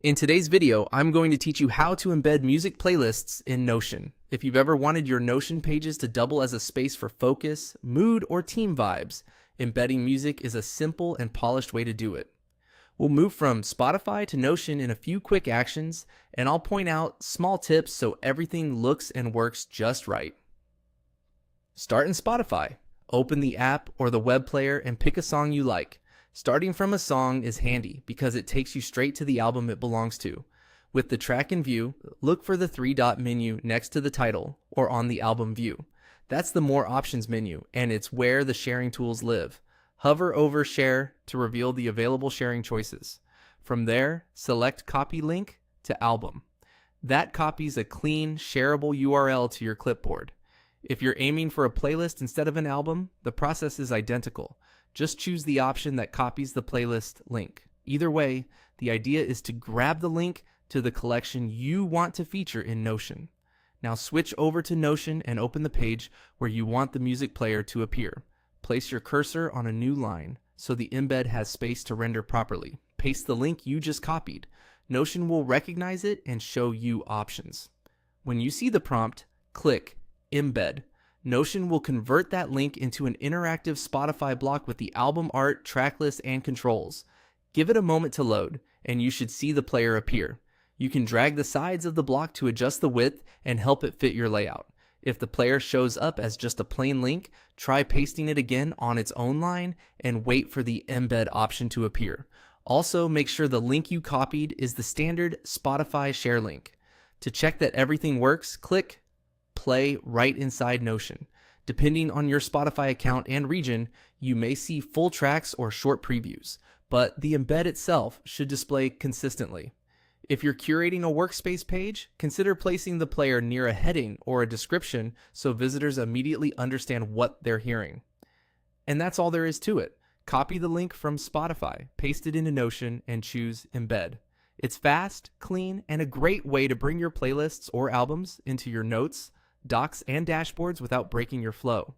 In today's video, I'm going to teach you how to embed music playlists in Notion. If you've ever wanted your Notion pages to double as a space for focus, mood, or team vibes, embedding music is a simple and polished way to do it. We'll move from Spotify to Notion in a few quick actions, and I'll point out small tips so everything looks and works just right. Start in Spotify. Open the app or the web player and pick a song you like. Starting from a song is handy because it takes you straight to the album it belongs to. With the track in view, look for the three-dot menu next to the title or on the album view. That's the More Options menu, and it's where the sharing tools live. Hover over Share to reveal the available sharing choices. From there, select Copy Link to Album. That copies a clean, shareable URL to your clipboard. If you're aiming for a playlist instead of an album, the process is identical. Just choose the option that copies the playlist link. Either way, the idea is to grab the link to the collection you want to feature in Notion. Now switch over to Notion and open the page where you want the music player to appear. Place your cursor on a new line so the embed has space to render properly. Paste the link you just copied. Notion will recognize it and show you options. When you see the prompt, click Embed. Notion will convert that link into an interactive Spotify block with the album art, track list, and controls. Give it a moment to load, and you should see the player appear. You can drag the sides of the block to adjust the width and help it fit your layout. If the player shows up as just a plain link, try pasting it again on its own line and wait for the embed option to appear. Also, make sure the link you copied is the standard Spotify share link. To check that everything works, click Play right inside Notion. Depending on your Spotify account and region, you may see full tracks or short previews, but the embed itself should display consistently. If you're curating a workspace page, consider placing the player near a heading or a description so visitors immediately understand what they're hearing. And that's all there is to it. Copy the link from Spotify, paste it into Notion, and choose Embed. It's fast, clean, and a great way to bring your playlists or albums into your notes, docs, and dashboards without breaking your flow.